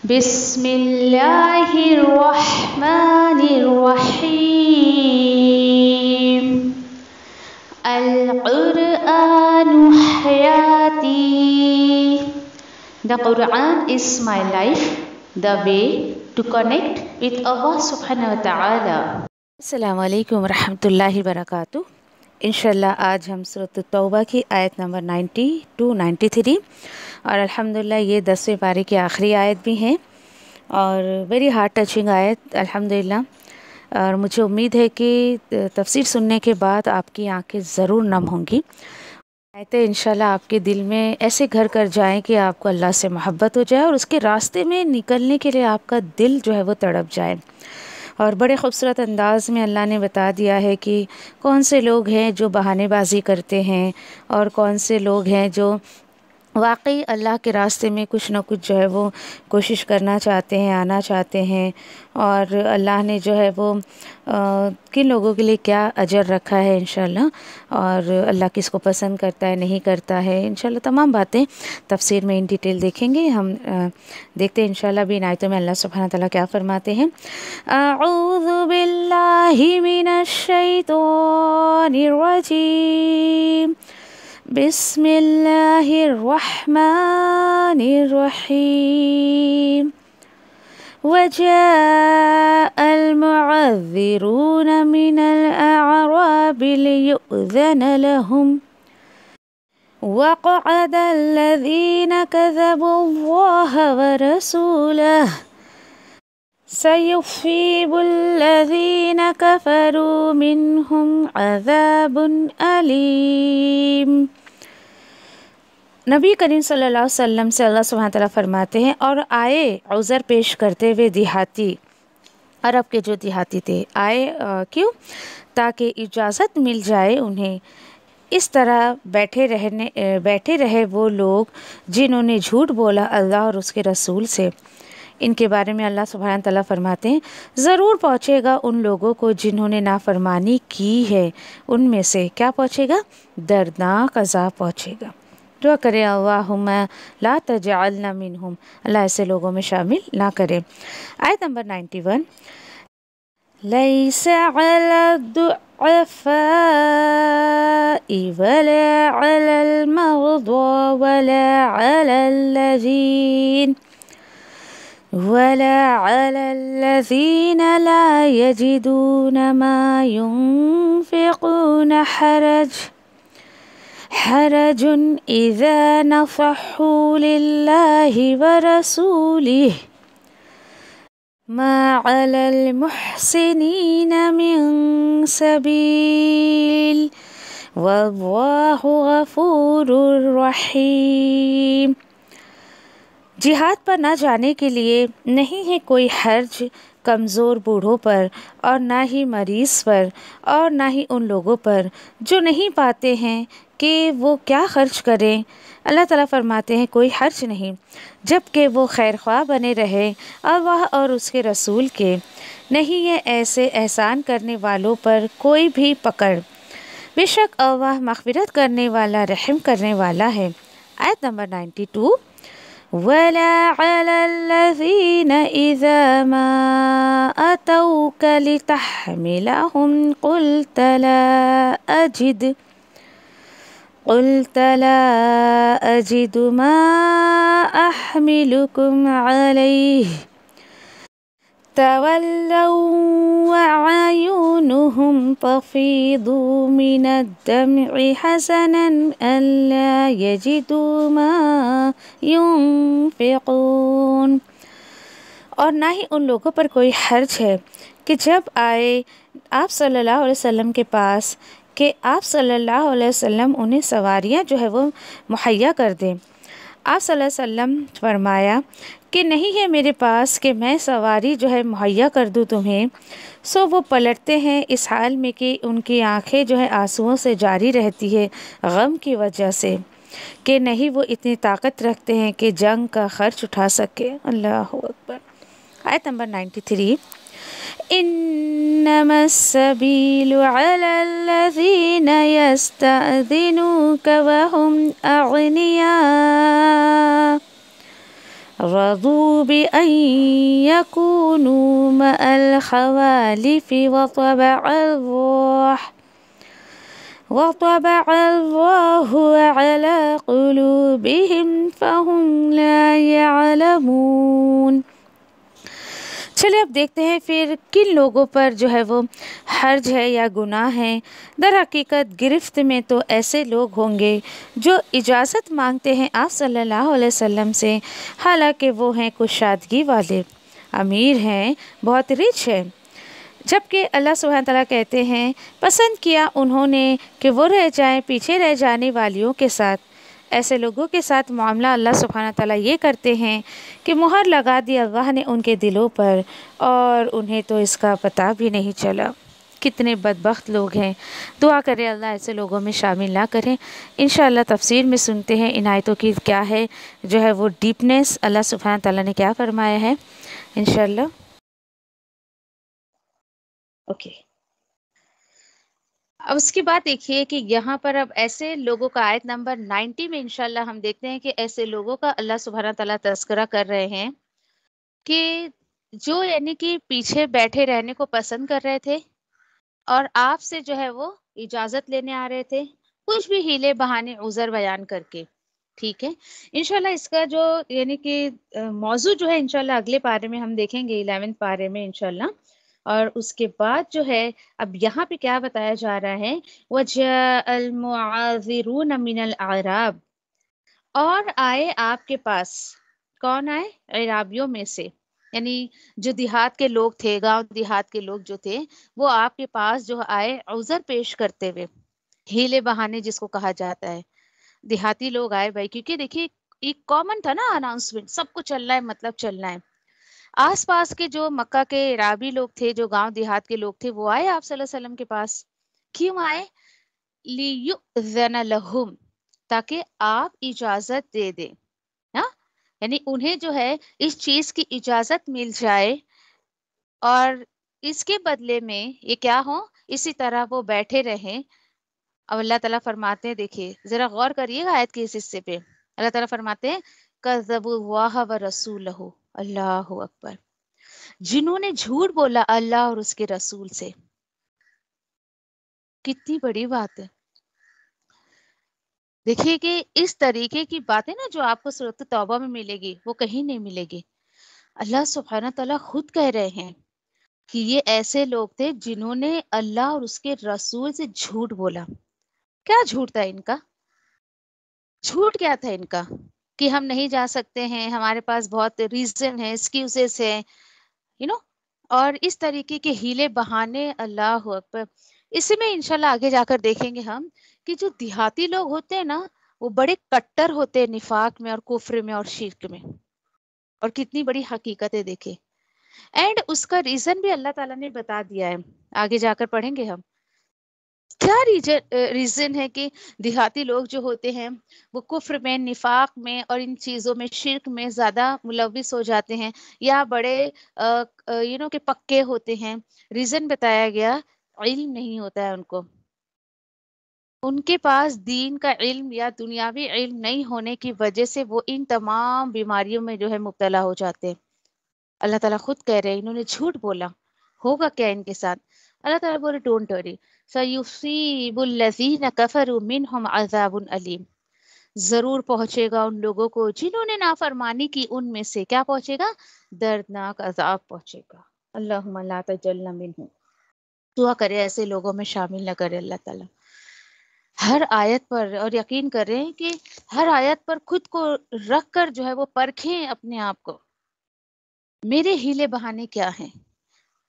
بسم اللہ الرحمن الرحیم القرآن حیاتی. The Quran is my life, the way to connect with Allah subhanahu wa ta'ala. السلام علیکم ورحمۃ اللہ وبرکاتہ. انشاءاللہ آج ہم سورۃ التوبہ کی آیت نمبر 90 to 93 اور الحمدللہ یہ 10ویں پارے کی آخری آیت بھی ہیں اور ویری ہارٹ ٹچنگ آیت الحمدللہ. اور مجھے امید ہے کہ تفسیر سننے کے بعد آپ کی آنکھیں ضرور نم ہوں گی. آیتیں انشاءاللہ آپ کے دل میں ایسے گھر کر جائیں کہ آپ کو اللہ سے محبت ہو جائے اور اس کے راستے میں نکلنے کے لیے آپ کا دل جو ہے وہ تڑپ جائے. اور بڑے خوبصورت انداز میں اللہ نے بتا دیا ہے کہ کون سے لوگ ہیں جو بہانے بازی کرتے ہیں اور کون سے لوگ ہیں جو واقعی اللہ کے راستے میں کچھ نہ کچھ جو ہے وہ کوشش کرنا چاہتے ہیں، آنا چاہتے ہیں. اور اللہ نے جو ہے وہ کن لوگوں کے لیے کیا اجر رکھا ہے انشاءاللہ، اور اللہ کس کو پسند کرتا ہے نہیں کرتا ہے، انشاءاللہ تمام باتیں تفسیر میں ان ڈیٹیل دیکھیں گے. ہم دیکھتے ہیں انشاءاللہ بھی ان آیتوں میں اللہ سبحانہ تعالیٰ کیا فرماتے ہیں. اعوذ باللہ من الشیطان الرجیم. بسم اللہ الرحمن الرحیم. وجاء المعذرون من الأعراب ليؤذن لهم وقعد الذين كذبوا الله ورسوله سيصيب الذين كفروا منهم عذاب أليم. نبی کریم صلی اللہ علیہ وسلم سے اللہ سبحانہ تعالیٰ فرماتے ہیں اور آئے عذر پیش کرتے ہوئے دیہاتی، عرب کے جو دیہاتی تھے، آئے کیوں؟ تاکہ اجازت مل جائے انہیں اس طرح بیٹھے رہے وہ لوگ جنہوں نے جھوٹ بولا اللہ اور اس کے رسول سے. ان کے بارے میں اللہ سبحانہ تعالیٰ فرماتے ہیں ضرور پہنچے گا ان لوگوں کو جنہوں نے نافرمانی کی ہے، ان میں سے کیا پہنچے گا؟ دردناک عذاب پہنچے گا. دعا کرے اللہم لا تجعلنا منہم، اللہ ایسے لوگوں میں شامل نہ کرے. آیت نمبر 91. لیس علی الضعفاء ولا علی المرضى ولا على الذين لا يجدون ما ينفقون حرج إذا نصحوا لله ورسوله ما على المحسنين من سبيل والله غفور رحيم. جہاد پر نہ جانے کے لیے نہیں ہے کوئی حرج کمزور بوڑھوں پر اور نہ ہی مریض پر اور نہ ہی ان لوگوں پر جو نہیں پاتے ہیں کہ وہ کیا خرچ کریں. اللہ تعالیٰ فرماتے ہیں کوئی حرج نہیں جب کہ وہ خیر خواہ بنے رہے اللہ اور اس کے رسول کے. نہیں ہے ایسے احسان کرنے والوں پر کوئی بھی پکڑ، بے شک اللہ مغفرت کرنے والا رحم کرنے والا ہے. آیت نمبر 92. ولا على الذين إذا ما أتوك لتحملهم قلت لا أجد ما أحملكم عليه تولوا وأعينهم تفيض من الدمع حزنا ألا يجدوا ما ينفقون. اور نہ ہی ان لوگوں پر کوئی حرج ہے کہ جب آئے آپ صلی اللہ علیہ وسلم کے پاس کہ آپ صلی اللہ علیہ وسلم انہیں سواریاں جو ہے وہ مہیا کر دیں. آپ صلی اللہ علیہ وسلم فرمایا کہ نہیں ہے میرے پاس کہ میں سواری جو ہے مہیا کر دوں تمہیں. سو وہ پلٹتے ہیں اس حال میں کہ ان کی آنکھیں جو ہے آنسوؤں سے جاری رہتی ہے غم کی وجہ سے کہ نہیں وہ اتنی طاقت رکھتے ہیں کہ جنگ کا خرچ اٹھا سکے. اللہ اکبر. آیت نمبر 93. انما السبيل على الذين يستأذنوك وهم أغنياء رضوا بأن يكونوا مع الخوالف وطبع الله على قلوبهم فهم لا يعلمون۔ چلے اب دیکھتے ہیں پھر کن لوگوں پر جو ہے وہ حرج ہے یا گناہ ہے۔ در حقیقت گرفت میں تو ایسے لوگ ہوں گے جو اجازت مانگتے ہیں آپ صلی اللہ علیہ وسلم سے، حالانکہ وہ ہیں کشادگی والے، امیر ہیں، بہت رچ ہیں، جبکہ اللہ سبحانہ تعالیٰ کہتے ہیں پسند کیا انہوں نے کہ وہ رہ جائیں پیچھے رہ جانے والیوں کے ساتھ۔ ایسے لوگوں کے ساتھ معاملہ اللہ سبحانہ تعالیٰ یہ کرتے ہیں کہ مہر لگا دی اللہ نے ان کے دلوں پر، اور انہیں تو اس کا پتہ بھی نہیں چلا۔ کتنے بدبخت لوگ ہیں، دعا کریں اللہ ایسے لوگوں میں شامل نہ کریں۔ انشاءاللہ تفسیر میں سنتے ہیں ان آیتوں کی کیا ہے جو ہے وہ ڈیپنس، اللہ سبحانہ تعالیٰ نے کیا فرمایا ہے انشاءاللہ۔ اوکے، اب اس کے بعد دیکھیے کہ یہاں پر اب ایسے لوگوں کا آیت نمبر 90 میں انشاءاللہ ہم دیکھتے ہیں کہ ایسے لوگوں کا اللہ سبحانہ تعالیٰ تذکرہ کر رہے ہیں کہ جو یعنی کہ پیچھے بیٹھے رہنے کو پسند کر رہے تھے اور آپ سے جو ہے وہ اجازت لینے آ رہے تھے، کچھ بھی ہیلے بہانے عذر بیان کر کے، ٹھیک ہے۔ انشاءاللہ اس کا جو یعنی کہ موضوع جو ہے انشاءاللہ اگلے پارے میں ہم دیکھیں گے، 11 پارے میں انشاءاللہ۔ اور اس کے بعد جو ہے اب یہاں پہ کیا بتایا جا رہا ہے، وَجَاءَ الْمُعَاذِرُونَ مِنَ الْأَعْرَابِ، اور آئے آپ کے پاس، کون آئے؟ اعرابیوں میں سے، یعنی جو دیہات کے لوگ تھے، گاؤں دیہات کے لوگ جو تھے وہ آپ کے پاس جو آئے عذر پیش کرتے ہوئے، ہیلے بہانے جس کو کہا جاتا ہے، دیہاتی لوگ آئے بھائی، کیونکہ دیکھیے ایک کامن تھا نا اناؤنسمنٹ، سب کو چلنا ہے، مطلب چلنا ہے۔ آس پاس کے جو مکہ کے عرابی لوگ تھے، جو گاؤں دیہات کے لوگ تھے، وہ آئے آپ صلی اللہ علیہ وسلم کے پاس۔ کیوں آئے؟ لِيُؤْذَنَ لَهُمْ، تاکہ آپ اجازت دے دیں، ہاں، یعنی انہیں جو ہے اس چیز کی اجازت مل جائے، اور اس کے بدلے میں یہ کیا ہو، اسی طرح وہ بیٹھے رہیں۔ اب اللہ تعالیٰ فرماتے ہیں، دیکھیے ذرا غور کریے گا آیت کے اس حصے پہ، اللہ تعالیٰ فرماتے ہیں کذبوا اللہ ورسولہ، اللہ اکبر، جنہوں نے جھوٹ بولا اللہ اور اس کے رسول سے۔ کتنی بڑی بات ہے، دیکھیے کہ اس طریقے کی باتیں نا جو آپ کو سورۃ توبہ میں ملے گی وہ کہیں نہیں ملے گی۔ اللہ سبحانہ تعالیٰ خود کہہ رہے ہیں کہ یہ ایسے لوگ تھے جنہوں نے اللہ اور اس کے رسول سے جھوٹ بولا۔ کیا جھوٹ تھا ان کا؟ جھوٹ کیا تھا ان کا؟ کہ ہم نہیں جا سکتے ہیں، ہمارے پاس بہت ریزن ہے، ایکسکیوزز ہیں، اور اس طریقے کے ہیلے بہانے، اللہ اکبر۔ اسی میں انشاءاللہ آگے جا کر دیکھیں گے ہم کہ جو دیہاتی لوگ ہوتے ہیں نا، وہ بڑے کٹر ہوتے ہیں نفاق میں اور کفر میں اور شرک میں، اور کتنی بڑی حقیقت ہے دیکھیں۔ اینڈ اس کا ریزن بھی اللہ تعالیٰ نے بتا دیا ہے، آگے جا کر پڑھیں گے ہم کیا ریزن ہے کہ دیہاتی لوگ جو ہوتے ہیں وہ کفر میں، نفاق میں اور ان چیزوں میں، شرک میں زیادہ ملوث ہو جاتے ہیں، یا بڑے کہ پکے ہوتے ہیں۔ ریزن بتایا گیا، علم نہیں ہوتا ہے ان کو، ان کے پاس دین کا علم یا دنیاوی علم نہیں ہونے کی وجہ سے وہ ان تمام بیماریوں میں جو ہے مبتلا ہو جاتے ہیں۔ اللہ تعالیٰ خود کہہ رہے ہیں انہوں نے جھوٹ بولا، ہوگا کیا ان کے ساتھ؟ اللہ تعالیٰ بولے ڈونٹ وری سَيُصِيبُ الَّذِينَ كَفَرُوا مِنْهُمْ عَذَابٌ أَلِيمٌ، ضرور پہنچے گا ان لوگوں کو جنہوں نے نافرمانی کی، ان میں سے کیا پہنچے گا؟ دردناک عذاب پہنچے گا۔ اللہم لا تجعلنا منہم، دعا کرے ایسے لوگوں میں شامل نہ کرے اللہ تعالیٰ۔ ہر آیت پر، اور یقین کریں کہ ہر آیت پر خود کو رکھ کر جو ہے وہ پرکھیں اپنے آپ کو، میرے ہیلے بہانے کیا ہیں۔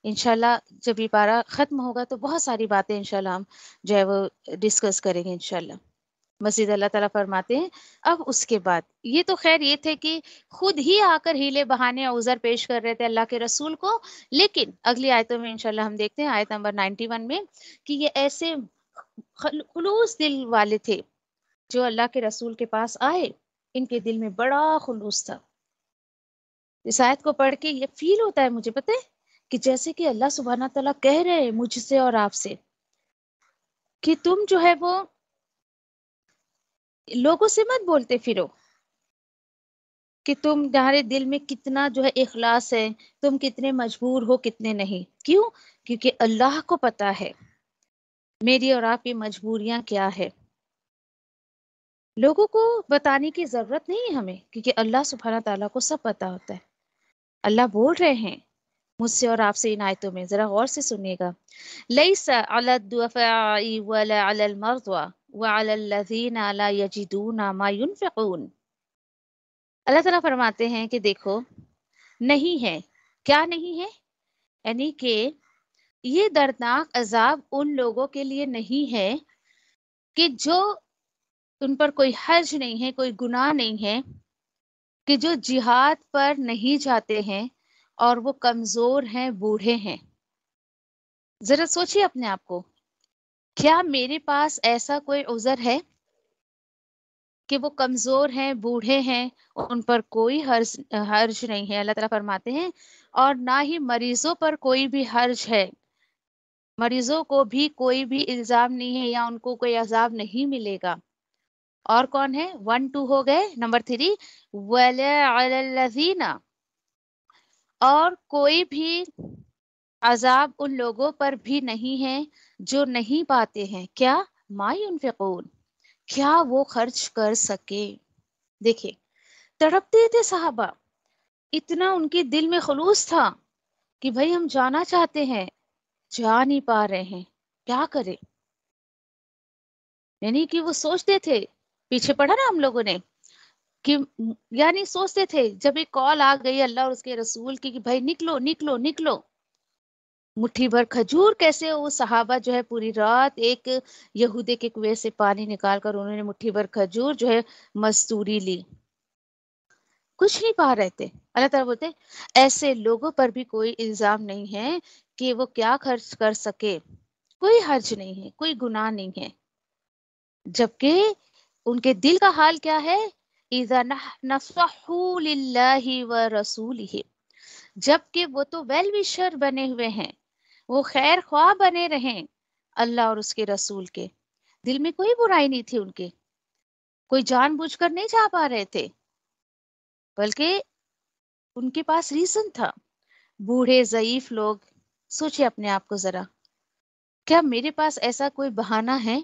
انشاءاللہ جب یہ پارہ ختم ہوگا تو بہت ساری باتیں انشاءاللہ ہم جو ہے وہ ڈسکس کریں گے انشاءاللہ۔ مزید اللہ تعالیٰ فرماتے ہیں اب اس کے بعد، یہ تو خیر یہ تھے کہ خود ہی آ کر ہیلے بہانے اور عذر پیش کر رہے تھے اللہ کے رسول کو، لیکن اگلی آیتوں میں انشاءاللہ ہم دیکھتے ہیں آیت نمبر 91 میں کہ یہ ایسے خلوص دل والے تھے جو اللہ کے رسول کے پاس آئے، ان کے دل میں بڑا خلوص تھا۔ اس آیت کو پڑھ کے یہ فیل ہوتا ہے مجھے، پتہ ہے کہ جیسے کہ اللہ سبحانہ تعالیٰ کہہ رہے ہیں مجھ سے اور آپ سے کہ تم جو ہے وہ لوگوں سے مت بولتے پھرو، کہ تمہارے دل میں کتنا جو ہے اخلاص ہے، تم کتنے مجبور ہو کتنے نہیں. کیوں؟ کیونکہ اللہ کو پتا ہے میری اور آپ کی مجبوریاں کیا ہے. لوگوں کو بتانے کی ضرورت نہیں ہے ہمیں، کیونکہ اللہ سبحانہ تعالیٰ کو سب پتا ہوتا ہے. اللہ بول رہے ہیں مجھ سے اور آپ سے ان آیتوں میں، ذرا غور سے سنیے گا. لَيْسَ عَلَى الضُّعَفَاءِ وَلَا عَلَى الْمَرْضَىٰ وَعَلَى الَّذِينَ لَا يَجِدُونَ مَا يُنْفِقُونَ. اللہ تعالیٰ فرماتے ہیں کہ دیکھو نہیں ہے. کیا نہیں ہے؟ یعنی کہ یہ دردناک عذاب ان لوگوں کے لیے نہیں ہے کہ جو ان پر کوئی حرج نہیں ہے، کوئی گناہ نہیں ہے، کہ جو جہاد پر نہیں جاتے ہیں اور وہ کمزور ہیں، بوڑھے ہیں. ذرا سوچیے اپنے آپ کو، کیا میرے پاس ایسا کوئی عذر ہے کہ وہ کمزور ہیں، بوڑھے ہیں، ان پر کوئی حرج نہیں ہے؟ اللہ تعالیٰ فرماتے ہیں اور نہ ہی مریضوں پر کوئی بھی حرج ہے، مریضوں کو بھی کوئی بھی الزام نہیں ہے یا ان کو کوئی عذاب نہیں ملے گا. اور کون ہے؟ 1 2 ہو گئے. نمبر 3 وَلَا عَلَى الَّذِينَ، اور کوئی بھی عذاب ان لوگوں پر بھی نہیں ہے جو نہیں پاتے ہیں. کیا؟ ما ينفقون، کیا وہ خرچ کر سکے. دیکھیں تڑپتے تھے صحابہ، اتنا ان کے دل میں خلوص تھا کہ بھائی ہم جانا چاہتے ہیں، جا نہیں پا رہے ہیں، کیا کریں. یعنی کہ وہ سوچتے تھے، پیچھے پڑھا نا ہم لوگوں نے کہ یعنی سوچتے تھے جب ایک کال آ گئی اللہ اور اس کے رسول کی کہ بھائی نکلو نکلو نکلو، مٹھی بھر کھجور کیسے وہ صحابہ جو ہے پوری رات ایک یہودے کے کنویں سے پانی نکال کر انہوں نے مٹھی بھر کھجور جو ہے مزدوری لی، کچھ نہیں پا رہے تھے. اللہ تعالیٰ بولتے ایسے لوگوں پر بھی کوئی الزام نہیں ہے کہ وہ کیا خرچ کر سکے، کوئی حرج نہیں ہے، کوئی گناہ نہیں ہے. جبکہ ان کے دل کا حال کیا ہے؟ اذا نصحوا للہ ورسولہ، جبکہ وہ تو ویل وشر بنے ہوئے ہیں، وہ خیر خواہ بنے رہیں اللہ اور اس کے رسول کے. دل میں کوئی برائی نہیں تھی ان کے، کوئی جان بوجھ کر نہیں جا پا رہے تھے، بلکہ ان کے پاس ریزن تھا. بوڑھے ضعیف لوگ، سوچے اپنے آپ کو ذرا، کیا میرے پاس ایسا کوئی بہانہ ہے؟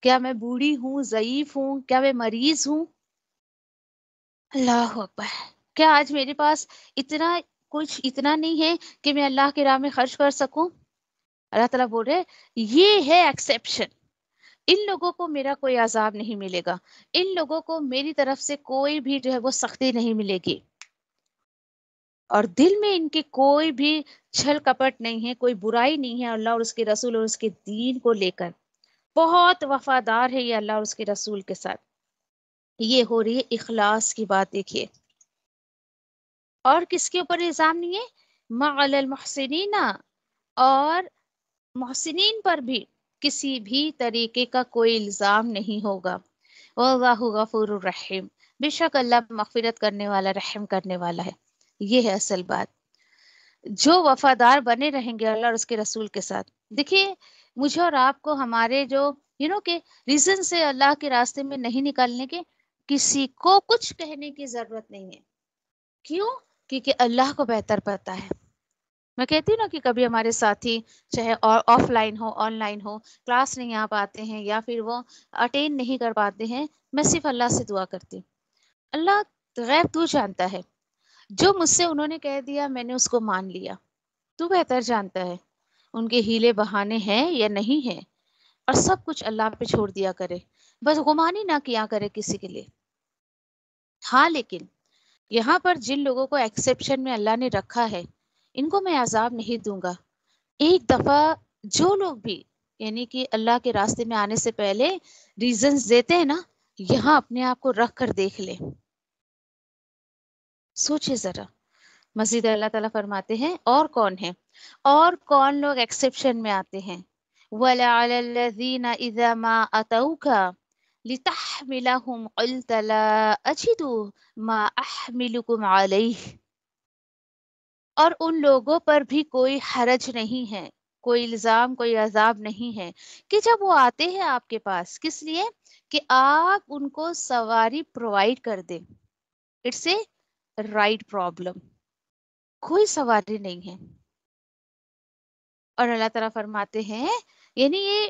کیا میں بوڑھی ہوں، ضعیف ہوں، کیا میں مریض ہوں؟ اللہ اکبر. کیا آج میرے پاس اتنا نہیں ہے کہ میں اللہ کی راہ میں خرچ کر سکوں؟ اللہ تعالیٰ بول رہے یہ ہے ایکسیپشن، ان لوگوں کو میرا کوئی عذاب نہیں ملے گا، ان لوگوں کو میری طرف سے کوئی بھی جو ہے وہ سختی نہیں ملے گی، اور دل میں ان کے کوئی بھی چھل کپٹ نہیں ہے، کوئی برائی نہیں ہے اللہ اور اس کے رسول اور اس کے دین کو لے کر. بہت وفادار ہے یہ اللہ اور اس کے رسول کے ساتھ. یہ ہو رہی ہے اخلاص کی بات. دیکھیے اور کس کے اوپر الزام نہیں ہے؟ مَعَلَى الْمُحْسِنِينَ، اور محسنین پر بھی کسی بھی طریقے کا کوئی الزام نہیں ہوگا. وَاللَّهُ غَفُورٌ الرحیم، بے شک اللہ مغفرت کرنے والا، رحم کرنے والا ہے. یہ ہے اصل بات. جو وفادار بنے رہیں گے اللہ اور اس کے رسول کے ساتھ. دیکھیے مجھے اور آپ کو ہمارے جو کہ ریزن سے اللہ کے راستے میں نہیں نکلنے کے، کسی کو کچھ کہنے کی ضرورت نہیں ہے. کیوں؟ کیونکہ اللہ کو بہتر پتا ہے. میں کہتی ہوں نا کہ کبھی ہمارے ساتھی چاہے of line who on line who, class نہیں آ پاتے ہیں یا پھر وہ اٹینڈ نہیں کر پاتے ہیں، میں صرف اللہ سے دعا کرتی ہوں، اللہ غیب تو جانتا ہے، جو مجھ سے انہوں نے کہہ دیا میں نے اس کو مان لیا، تو بہتر جانتا ہے ان کے ہیلے بہانے ہیں یا نہیں ہیں، اور سب کچھ اللہ پہ چھوڑ دیا کرے، بس گمانی نہ کیا کرے کسی کے لیے. ہاں لیکن یہاں پر جن لوگوں کو ایکسیپشن میں اللہ نے رکھا ہے، ان کو میں عذاب نہیں دوں گا. ایک دفعہ جو لوگ بھی یعنی کہ اللہ کے راستے میں آنے سے پہلے ریزنز دیتے ہیں نا، یہاں اپنے آپ کو رکھ کر دیکھ لیں، سوچے ذرا. مزید اللہ تعالیٰ فرماتے ہیں اور کون ہے، اور کون لوگ ایکسیپشن میں آتے ہیں. وَلَعَلَى الَّذِينَ إِذَا مَا أَتَوْكَ لِتَحْمِلَهُمْ قُلْتَ لَا أَجِدُ مَا أَحْمِلُكُمْ عَلَيْهِ، اور ان لوگوں پر بھی کوئی حرج نہیں ہے، کوئی الزام، کوئی عذاب نہیں ہے کہ جب وہ آتے ہیں آپ کے پاس، کس لیے؟ کہ آپ ان کو سواری پرووائڈ کر دیں. It's a right problem. کوئی سواری نہیں ہے. اور اللہ تعالیٰ فرماتے ہیں یعنی یہ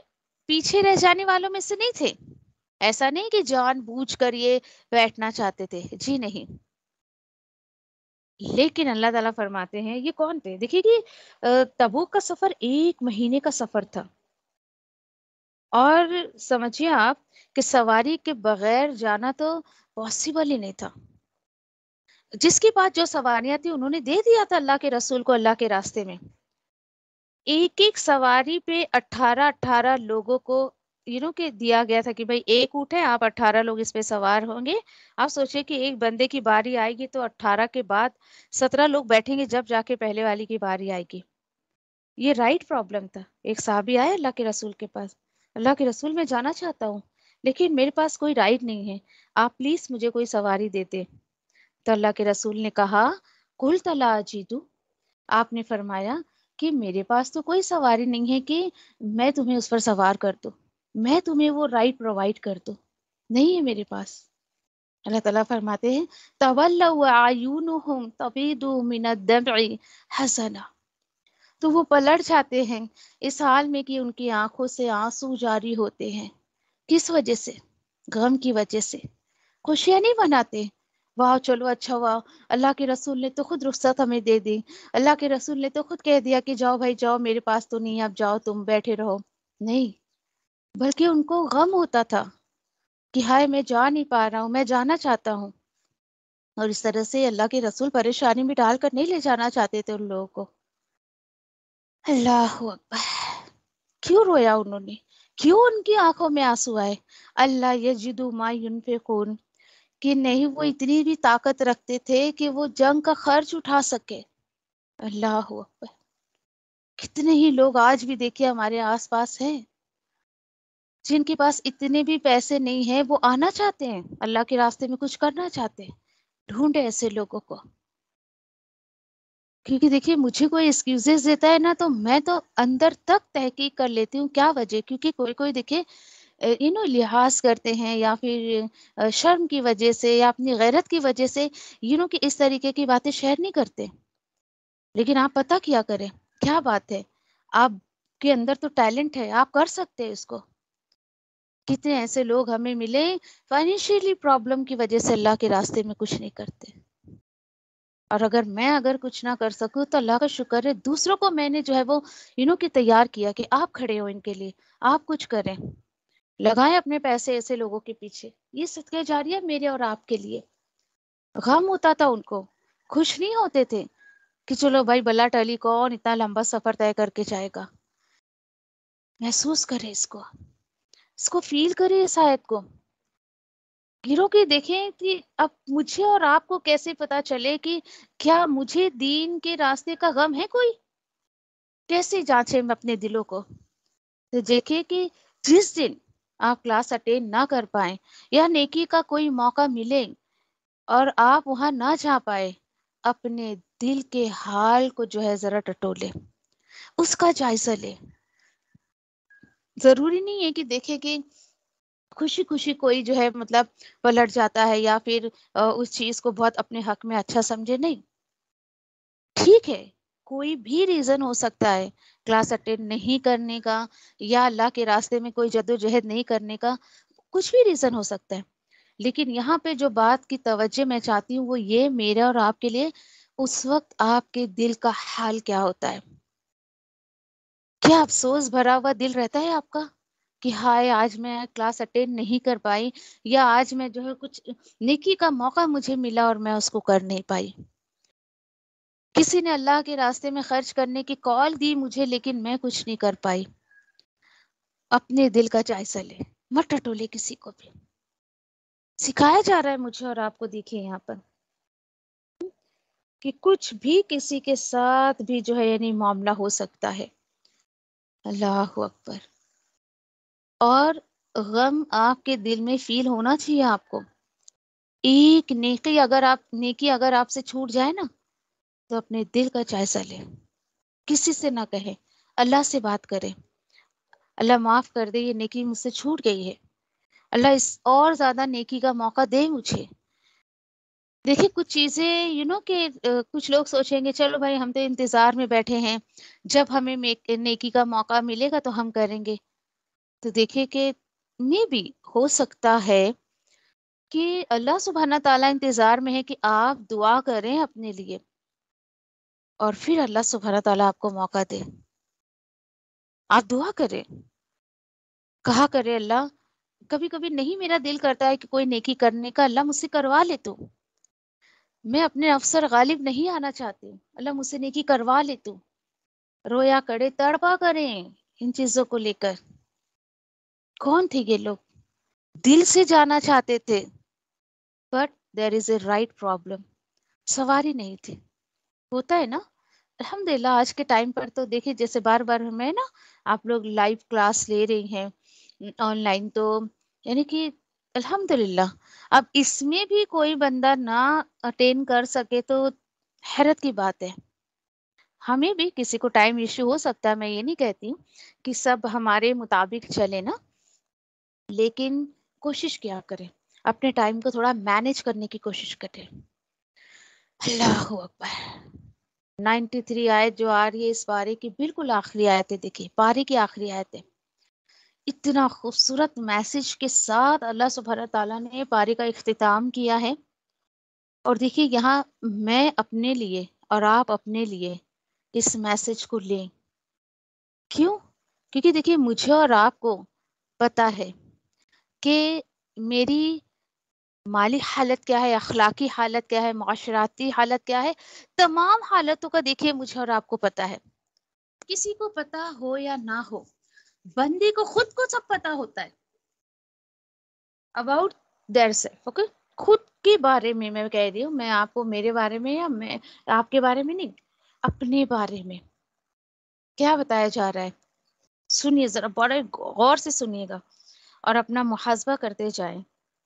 پیچھے رہ جانے والوں میں سے نہیں تھے. ایسا نہیں کہ جان بوجھ کر یہ بیٹھنا چاہتے تھے، جی نہیں. لیکن اللہ تعالیٰ فرماتے ہیں یہ کون تھے؟ دیکھیے کہ تبوک کا سفر 1 مہینے کا سفر تھا. اور سمجھیے آپ کہ سواری کے بغیر جانا تو پاسبل ہی نہیں تھا. جس کے پاس جو سواریاں تھیں انہوں نے دے دیا تھا اللہ کے رسول کو اللہ کے راستے میں. ایک ایک سواری پہ 18 لوگوں کو کہ دیا گیا تھا کہ بھائی ایک اونٹ ہے، آپ 18 لوگ اس پہ سوار ہوں گے. آپ سوچیں کہ ایک بندے کی باری آئے گی تو 18 کے بعد 17 لوگ بیٹھیں گے جب جا کے پہلے والی کی باری آئے گی. یہ رائٹ پرابلم تھا. ایک صحابی آئے اللہ کے رسول کے پاس، اللہ کے رسول میں جانا چاہتا ہوں لیکن میرے پاس کوئی رائڈ نہیں ہے، آپ پلیز مجھے کوئی سواری دیتے. تو اللہ کے رسول نے کہا قل لا اجیدو، آپ نے فرمایا کہ میرے پاس تو کوئی سواری نہیں ہے کہ میں تمہیں اس پر سوار کر دوں، میں تمہیں وہ رائڈ پرووائڈ کر دوں، نہیں ہے میرے پاس. اللہ تعالیٰ فرماتے ہیں تولوا اعینہم تفیض من الدمع حزنا، تو وہ پلٹ جاتے ہیں اس حال میں کہ ان کی آنکھوں سے آنسو جاری ہوتے ہیں. کس وجہ سے؟ غم کی وجہ سے. خوشیاں نہیں مناتے، واہ چلو اچھا ہوا اللہ کے رسول نے تو خود رخصت ہمیں دے دی، اللہ کے رسول نے تو خود کہہ دیا کہ جاؤ بھائی جاؤ، میرے پاس تو نہیں، اب جاؤ تم بیٹھے رہو. نہیں، بلکہ ان کو غم ہوتا تھا کہ ہائے میں جا نہیں پا رہا ہوں، میں جانا چاہتا ہوں. اور اس طرح سے اللہ کے رسول پریشانی میں ڈال کر نہیں لے جانا چاہتے تھے ان لوگوں کو. اللہ اکبر. کیوں رویا انہوں نے؟ کیوں ان کی آنکھوں میں آنسو آئے؟ اللہ یجدوا ما ینفقون، کہ نہیں وہ اتنی بھی طاقت رکھتے تھے کہ وہ جنگ کا خرچ اٹھا سکے. اللہ اکبر. کتنے ہی لوگ آج بھی دیکھیے ہمارے آس پاس ہیں جن کے پاس اتنے بھی پیسے نہیں ہیں، وہ آنا چاہتے ہیں اللہ کے راستے میں کچھ کرنا چاہتے ہیں. ڈھونڈے ایسے لوگوں کو. کیونکہ دیکھیے مجھے کوئی ایکسکیوزز دیتا ہے نا تو میں تو اندر تک تحقیق کر لیتی ہوں کیا وجہ. کیونکہ کوئی دیکھے لحاظ کرتے ہیں یا پھر شرم کی وجہ سے یا اپنی غیرت کی وجہ سے کہ اس طریقے کی باتیں شیئر نہیں کرتے. لیکن آپ پتہ کیا کریں کیا بات ہے، آپ کے اندر تو ٹیلنٹ ہے، آپ کر سکتے ہیں اس کو. کتنے ایسے لوگ ہمیں ملے فائنینشیلی پرابلم کی وجہ سے اللہ کے راستے میں کچھ نہیں کرتے. اور اگر کچھ نہ کر سکوں تو اللہ کا شکر ہے دوسروں کو میں نے جو ہے وہ کہ تیار کیا کہ آپ کھڑے ہو ان کے لیے، آپ کچھ کریں، لگائیں اپنے پیسے ایسے لوگوں کے پیچھے. یہ صدقہ جاریہ میرے اور آپ کے لیے. غم ہوتا تھا ان کو، خوش نہیں ہوتے تھے کہ چلو بھائی بلا ٹلی، کون اتنا لمبا سفر طے کر کے جائے گا. محسوس کرے اس کو فیل کرے اس آیت کو. گرو کے دیکھیں کہ اب مجھے اور آپ کو کیسے پتا چلے کہ کیا مجھے دین کے راستے کا غم ہے کوئی؟ کیسے جانچیں میں اپنے دلوں کو؟ تو دیکھیں کہ جس دن آپ کلاس اٹینڈ نہ کر پائیں یا نیکی کا کوئی موقع ملے اور آپ وہاں نہ جا پائے، اپنے دل کے حال کو جو ہے ذرا ٹٹولے، اس کا جائزہ لے. ضروری نہیں ہے کہ دیکھیں کہ خوشی خوشی کوئی جو ہے پلٹ جاتا ہے یا پھر اس چیز کو بہت اپنے حق میں اچھا سمجھے. نہیں، ٹھیک ہے، کوئی بھی ریزن ہو سکتا ہے کلاس اٹینڈ نہیں کرنے کا یا اللہ کے راستے میں کوئی جدوجہد نہیں کرنے کا، کچھ بھی ریزن ہو سکتا ہے. لیکن یہاں پہ جو بات کی توجہ میں چاہتی ہوں وہ یہ میرے اور آپ کے لیے، اس وقت آپ کے دل کا حال کیا ہوتا ہے؟ کیا افسوس بھرا ہوا دل رہتا ہے آپ کا کہ ہائے آج میں کلاس اٹینڈ نہیں کر پائی، یا آج میں جو ہے کچھ نیکی کا موقع مجھے ملا اور میں اس کو کر نہیں پائی. کسی نے اللہ کے راستے میں خرچ کرنے کی کال دی مجھے لیکن میں کچھ نہیں کر پائی. اپنے دل کا جائزہ لے، مت ٹٹولے کسی کو بھی. سکھایا جا رہا ہے مجھے اور آپ کو. دیکھیے یہاں پر کہ کچھ بھی کسی کے ساتھ بھی جو ہے معاملہ ہو سکتا ہے. اللہ اکبر. اور غم آپ کے دل میں فیل ہونا چاہیے آپ کو. ایک نیکی اگر آپ سے چھوٹ جائے نا تو اپنے دل کا جائزہ لے، کسی سے نہ کہے، اللہ سے بات کرے، اللہ معاف کر دے، یہ نیکی مجھ سے چھوٹ گئی ہے، اللہ اس اور زیادہ نیکی کا موقع دے مجھے. دیکھیے کچھ چیزیں کہ کچھ لوگ سوچیں گے چلو بھائی ہم تو انتظار میں بیٹھے ہیں، جب ہمیں نیکی کا موقع ملے گا تو ہم کریں گے. تو دیکھیے کہ بھی ہو سکتا ہے کہ اللہ سبحانہ تعالیٰ انتظار میں ہے کہ آپ دعا کریں اپنے لیے اور پھر اللہ سبحانہ تعالیٰ آپ کو موقع دے. آپ دعا کریں، کہا کرے اللہ کبھی کبھی نہیں میرا دل کرتا ہے کہ کوئی نیکی کرنے کا، اللہ مجھ سے کروا لے تو. میں اپنے افسر غالب نہیں آنا چاہتی، اللہ مجھ سے نیکی کروا لے تو. رویا کرے، تڑپا کریں ان چیزوں کو لے کر. کون تھے یہ لوگ؟ دل سے جانا چاہتے تھے، but there is a right problem, سواری نہیں تھی. ہوتا ہے نا. الحمدللہ آج کے ٹائم پر تو دیکھیں جیسے بار بار ہمیں نا آپ لوگ لائیو کلاس لے رہی ہیں آن لائن، تو یعنی کہ الحمدللہ اب اس میں بھی کوئی بندہ نہ اٹینڈ کر سکے تو حیرت کی بات ہے. ہمیں بھی کسی کو ٹائم ایشو ہو سکتا ہے، میں یہ نہیں کہتی کہ سب ہمارے مطابق چلے نا، لیکن کوشش کیا کریں اپنے ٹائم کو تھوڑا مینج کرنے کی کوشش کریں. اللہ اکبر. 93 آیت جو آ رہی ہے اس پارے کی بالکل آخری آیت ہے. دیکھیے پارے کی آخری آیت ہے. اتنا خوبصورت میسج کے ساتھ اللہ سبحانہ تعالیٰ نے پارے کا اختتام کیا ہے. اور دیکھیے یہاں میں اپنے لیے اور آپ اپنے لیے اس میسج کو لیں. کیوں؟ کیونکہ دیکھیے مجھے اور آپ کو پتا ہے کہ میری مالی حالت کیا ہے، اخلاقی حالت کیا ہے، معاشراتی حالت کیا ہے، تمام حالتوں کا دیکھیے مجھے اور آپ کو پتا ہے. کسی کو پتا ہو یا نہ ہو، بندے کو خود کو سب پتا ہوتا ہے اباؤٹ دیر سیلف. اوکے، خود کے بارے میں کہہ رہی ہوں، میں آپ کو میرے بارے میں یا میں آپ کے بارے میں نہیں، اپنے بارے میں کیا بتایا جا رہا ہے. سنیے ذرا بڑے غور سے سنیے گا اور اپنا محاسبہ کرتے جائیں.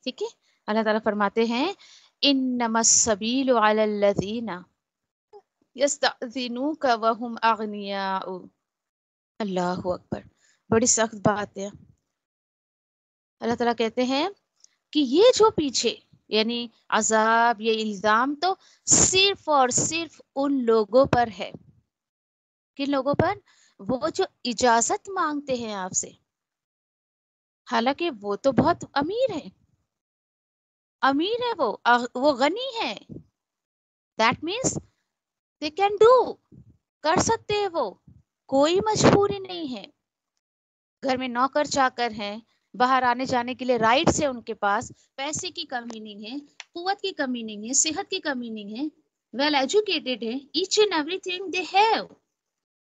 ٹھیک ہے. اللہ تعالیٰ فرماتے ہیں انما السبیل علی الذین یستأذنوک وهم اغنیاء. اللہ اکبر، بڑی سخت بات ہے. اللہ تعالیٰ کہتے ہیں کہ یہ جو پیچھے یعنی عذاب، یہ الزام تو صرف اور صرف ان لوگوں پر ہے. کن لوگوں پر؟ وہ جو اجازت مانگتے ہیں آپ سے، حالانکہ وہ تو بہت امیر ہے، امیر ہے وہ غنی ہے. That means they can do, کر سکتے ہیں وہ، کوئی مجبوری نہیں ہے. گھر میں نوکر چاکر ہیں، باہر آنے جانے کے لیے رائٹس ہے ان کے پاس، پیسے کی کمی نہیں ہے، قوت کی کمی نہیں ہے، صحت کی کمی نہیں ہے، ویل ایجوکیٹڈ ہے، each and every thing they have.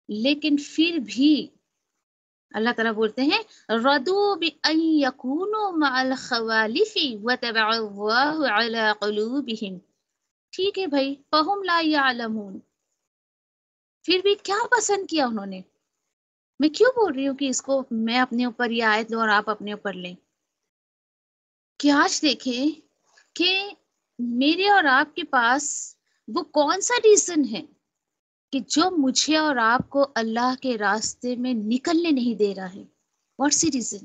لیکن پھر بھی اللہ تعالیٰ بولتے ہیں رَضُوا بِأَن يَكُونُوا مَعَ الْخَوَالِفِ وَطَبَعَ اللَّهُ عَلَىٰ قُلُوبِهِمْ. ٹھیک ہے بھائی، فَهُمْ لَا يَعْلَمُونَ. پھر بھی کیا پسند کیا انہوں نے؟ میں کیوں بول رہی ہوں کہ اس کو میں اپنے اوپر یہ آیت لوں اور آپ اپنے اوپر لیں؟ کہ آج دیکھیں کہ میرے اور آپ کے پاس وہ کون سا ریزن ہے کہ جو مجھے اور آپ کو اللہ کے راستے میں نکلنے نہیں دے رہا ہے. What's the reason?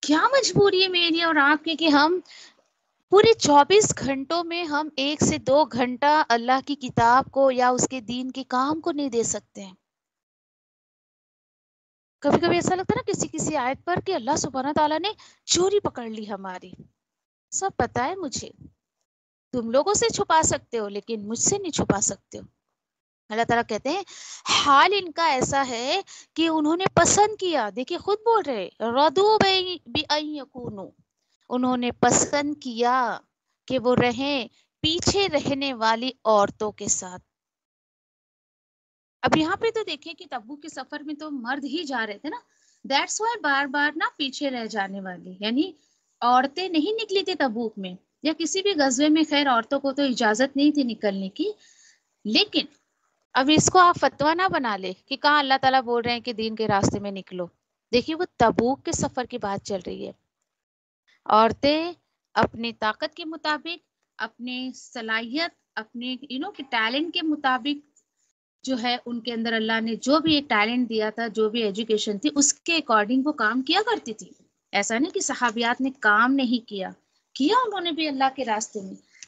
کیا مجبوری ہے میری اور آپ کی کہ ہم پورے 24 گھنٹوں میں ہم 1 سے 2 گھنٹہ اللہ کی کتاب کو یا اس کے دین کے کام کو نہیں دے سکتے ہیں؟ کبھی کبھی ایسا لگتا ہے نا کسی آیت پر کہ اللہ سبحانہ تعالیٰ نے چوری پکڑ لی ہماری. سب پتا ہے مجھے، تم لوگوں سے چھپا سکتے ہو لیکن مجھ سے نہیں چھپا سکتے ہو. اللہ تعالیٰ کہتے ہیں حال ان کا ایسا ہے کہ انہوں نے پسند کیا. دیکھیے خود بول رہے رَضُوا بِأَن يَكُونُوا، انہوں نے پسند کیا کہ وہ رہیں پیچھے رہنے والی عورتوں کے ساتھ. اب یہاں پہ تو دیکھیں کہ تبوک کے سفر میں تو مرد ہی جا رہے تھے نا، دیٹس وائی بار بار نا پیچھے رہ جانے والی، یعنی عورتیں نہیں نکلی تھی تبوک میں یا کسی بھی غزوے میں. خیر عورتوں کو تو اجازت نہیں تھی نکلنے کی، لیکن اب اس کو آپ فتویٰ نہ بنا لے کہ کہاں اللہ تعالیٰ بول رہے ہیں کہ دین کے راستے میں نکلو. دیکھیے وہ تبوک کے سفر کی بات چل رہی ہے. عورتیں اپنی طاقت کے مطابق، اپنی صلاحیت، اپنے کہ ٹیلنٹ کے مطابق جو ہے ان کے اندر اللہ نے جو بھی ایک ٹیلنٹ دیا تھا، جو بھی ایجوکیشن تھی، اس کے اکارڈنگ وہ کام کیا کرتی تھی. ایسا نہیں کہ صحابیات نے کام نہیں کیا انہوں نے بھی اللہ کے راستے میں،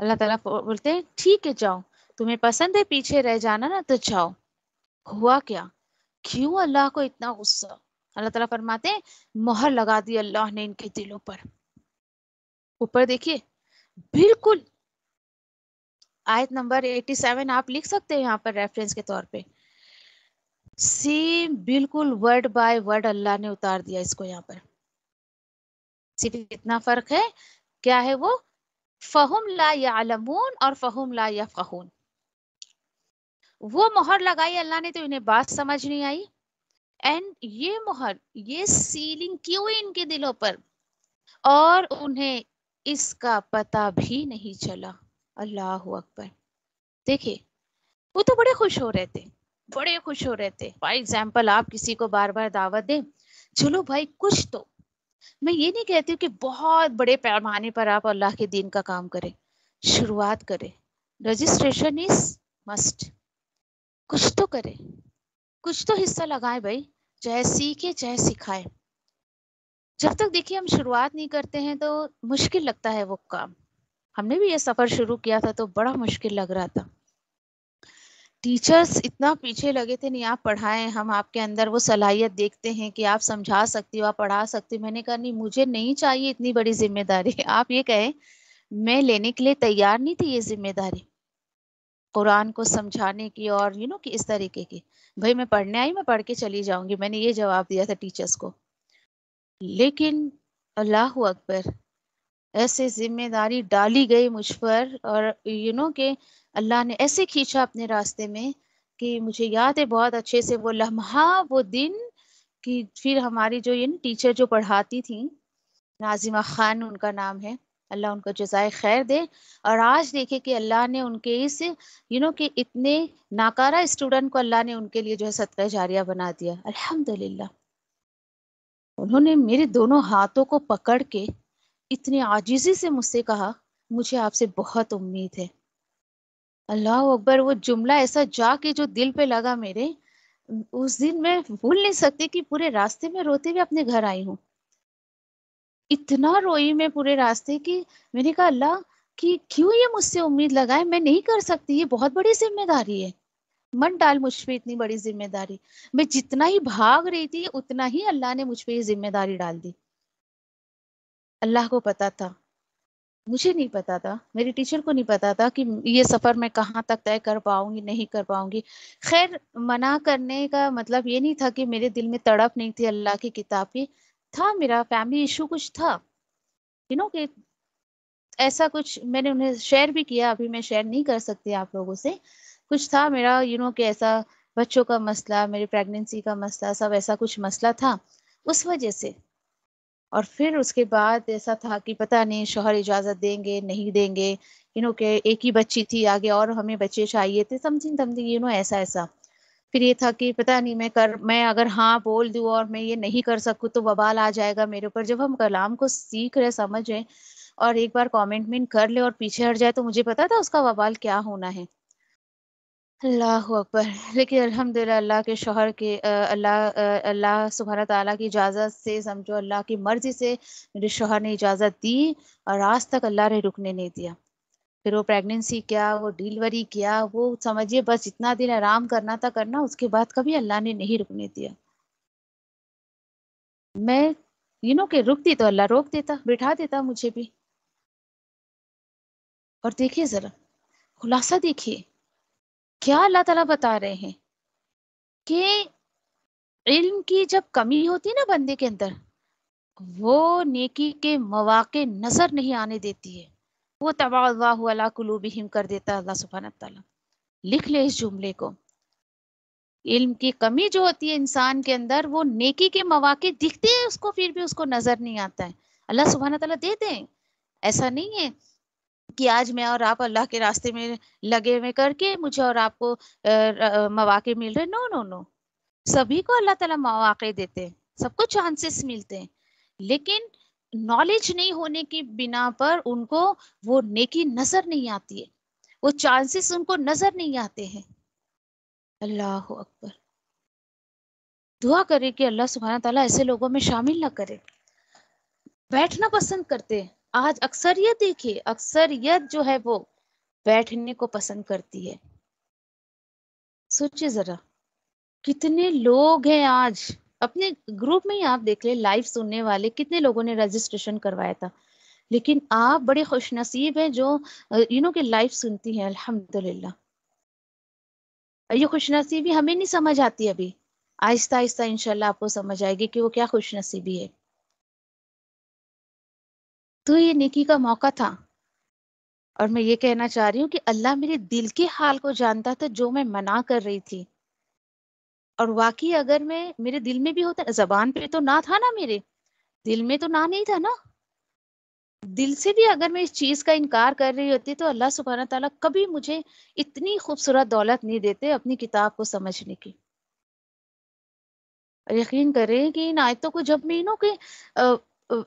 اللہ تعالیٰ بولتے ہیں ٹھیک ہے جاؤ, تمہیں پسند ہے پیچھے رہ جانا نا تو جاؤ. ہوا کیا, کیوں اللہ کو اتنا غصہ؟ اللہ تعالیٰ فرماتے ہیں مہر لگا دی اللہ نے ان کے دلوں پر. اوپر دیکھیے بالکل آیت نمبر 87 آپ لکھ سکتے ہیں یہاں پر ریفرنس کے طور پہ. سیم بالکل ورڈ بائی ورڈ اللہ نے اتار دیا اس کو یہاں پر. صرف اتنا فرق ہے, کیا ہے وہ؟ فہم لا یعلمون اور فہم لا یفقہون. وہ مہر لگائی اللہ نے تو انہیں بات سمجھ نہیں آئی, اینڈ یہ مہر, یہ سیلنگ کیوں ان کے دلوں پر, اور انہیں اس کا پتہ بھی نہیں چلا. اللہ اکبر. دیکھیں وہ تو بڑے خوش ہو رہے تھے, بڑے خوش ہو رہے تھے. فار ایگزامپل آپ کسی کو بار بار دعوت دیں, چلو بھائی کچھ تو, میں یہ نہیں کہتی کہ بہت بڑے پیمانے پر آپ اللہ کے دین کا کام کریں, شروعات کریں. Registration is must. کچھ تو کرے, کچھ تو حصہ لگائے بھائی, چاہے سیکھے چاہے سکھائے. جب تک دیکھیے ہم شروعات نہیں کرتے ہیں تو مشکل لگتا ہے وہ کام. ہم نے بھی یہ سفر شروع کیا تھا تو بڑا مشکل لگ رہا تھا. ٹیچرز اتنا پیچھے لگے تھے, نہیں آپ پڑھائیں, ہم آپ کے اندر وہ صلاحیت دیکھتے ہیں کہ آپ سمجھا سکتی ہو, آپ پڑھا سکتی ہو. میں نے کہا نہیں, مجھے نہیں چاہیے اتنی بڑی ذمہ داری. آپ یہ کہیں میں لینے کے لیے تیار نہیں تھی یہ ذمہ داری, قرآن کو سمجھانے کی اور کہ اس طریقے کی. بھائی میں پڑھنے آئی, میں پڑھ کے چلی جاؤں گی, میں نے یہ جواب دیا تھا ٹیچرز کو. لیکن اللہ اکبر, ایسے ذمہ داری ڈالی گئی مجھ پر, اور کہ اللہ نے ایسے کھینچا اپنے راستے میں کہ مجھے یاد ہے بہت اچھے سے وہ لمحہ, وہ دن. کہ پھر ہماری جو ٹیچر جو پڑھاتی تھیں, ناظمہ خان ان کا نام ہے, اللہ ان کو جزائے خیر دے. اور آج دیکھے کہ اللہ نے ان کے اس کہ اتنے ناکارہ اسٹوڈنٹ کو اللہ نے ان کے لیے جو ہے صدقہ جاریہ بنا دیا. الحمدللہ. انہوں نے میرے دونوں ہاتھوں کو پکڑ کے اتنی عاجزی سے مجھ سے کہا مجھے آپ سے بہت امید ہے. اللہ اکبر. وہ جملہ ایسا جا کے جو دل پہ لگا میرے, اس دن میں بھول نہیں سکتی کہ پورے راستے میں روتے ہوئے اپنے گھر آئی ہوں. اتنا روئی میں پورے راستے کی. میں نے کہا اللہ کہ کیوں یہ مجھ سے امید لگائے, میں نہیں کر سکتی, یہ بہت بڑی ذمہ داری ہے. من ڈال مجھ پہ اتنی بڑی ذمہ داری. میں جتنا ہی بھاگ رہی تھی اتنا ہی اللہ نے مجھ پہ یہ ذمہ داری ڈال دی. اللہ کو پتا تھا, مجھے نہیں پتا تھا, میری ٹیچر کو نہیں پتا تھا کہ یہ سفر میں کہاں تک طے کر پاؤں گی, نہیں کر پاؤں گی. خیر منع کرنے کا مطلب یہ نہیں تھا کہ میرے دل میں تڑپ نہیں تھی اللہ کی کتاب کی. تھا میرا فیملی ایشو کچھ تھا, کہ ایسا کچھ میں نے انہیں شیئر بھی کیا, ابھی میں شیئر نہیں کر سکتی آپ لوگوں سے. کچھ تھا میرا کہ ایسا بچوں کا مسئلہ, میری پریگننسی کا مسئلہ, سب ایسا کچھ مسئلہ تھا اس وجہ سے. اور پھر اس کے بعد ایسا تھا کہ پتہ نہیں شوہر اجازت دیں گے نہیں دیں گے, کہ ایک ہی بچی تھی آگے اور ہمیں بچے چاہیے تھے, سمتھنگ ایسا. پھر یہ تھا کہ پتہ نہیں میں اگر ہاں بول دوں اور میں یہ نہیں کر سکوں تو وبال آ جائے گا میرے اوپر. جب ہم کلام کو سیکھ رہے, سمجھ رہے, اور ایک بار کامنٹمنٹ کر لے اور پیچھے ہٹ جائے تو مجھے پتا تھا اس کا وبال کیا ہونا ہے. اللہ اکبر. لیکن الحمدللہ اللہ کے شوہر کے اللہ سبحانہ تعالیٰ کی اجازت سے, سمجھو اللہ کی مرضی سے میرے شوہر نے اجازت دی, اور آج تک اللہ نے رکنے نہیں دیا. پھر وہ پریگننسی کیا, وہ ڈیلیوری کیا, وہ سمجھیے بس اتنا دن آرام کرنا تھا کرنا, اس کے بعد کبھی اللہ نے نہیں رکنے دیا. میں کہ رکتی تو اللہ روک دیتا, بٹھا دیتا مجھے بھی. اور دیکھیے ذرا خلاصہ دیکھیے کیا اللہ تعالیٰ بتا رہے ہیں کہ علم کی جب کمی ہوتی ہے نا بندے کے اندر, وہ نیکی کے مواقع نظر نہیں آنے دیتی ہے, وہ طبع اللہ علی قلوبہم کر دیتا ہے اللہ سبحانہ تعالیٰ. لکھ لے اس جملے کو. علم کی کمی جو ہوتی ہے انسان کے اندر, وہ نیکی کے مواقع دکھتے ہیں اس کو, پھر بھی اس کو نظر نہیں آتا ہے. اللہ سبحانہ تعالیٰ دیتے ہیں, ایسا نہیں ہے کہ آج میں اور آپ اللہ کے راستے میں لگے ہوئے کر کے مجھے اور آپ کو مواقع مل رہے. نو نو نو, سبھی کو اللہ تعالیٰ مواقع دیتے ہیں, سب کو چانسز ملتے ہیں, لیکن نالج نہیں ہونے کی بنا پر ان کو وہ نیکی نظر نہیں آتی ہے, وہ چانسز ان کو نظر نہیں آتے ہیں. اللہ اکبر. دعا کرے کہ اللہ سبحانہ تعالیٰ ایسے لوگوں میں شامل نہ کرے. بیٹھنا پسند کرتے ہیں. آج اکثریت دیکھیے، اکثریت جو ہے وہ بیٹھنے کو پسند کرتی ہے. سوچیے ذرا کتنے لوگ ہیں آج اپنے گروپ میں ہی، آپ دیکھ لیں لائیو سننے والے کتنے لوگوں نے رجسٹریشن کروایا تھا. لیکن آپ بڑے خوش نصیب ہیں جو کہ لائیو سنتی ہیں. الحمدللہ. یہ خوش نصیبی ہمیں نہیں سمجھ آتی ابھی، آہستہ آہستہ انشاءاللہ آپ کو سمجھ آئے گی کہ وہ کیا خوش نصیبی ہے. تو یہ نیکی کا موقع تھا، اور میں یہ کہنا چاہ رہی ہوں کہ اللہ میرے دل کے حال کو جانتا تھا جو میں منع کر رہی تھی. اور واقعی اگر میرے دل میں بھی ہوتا، زبان پہ تو نہ تھا نا، میرے دل میں تو نہ نہیں تھا نا، دل سے بھی اگر میں اس چیز کا انکار کر رہی ہوتی تو اللہ سبحانہ تعالیٰ کبھی مجھے اتنی خوبصورت دولت نہیں دیتے اپنی کتاب کو سمجھنے کی. یقین کریں کہ ان آیتوں کو جب میں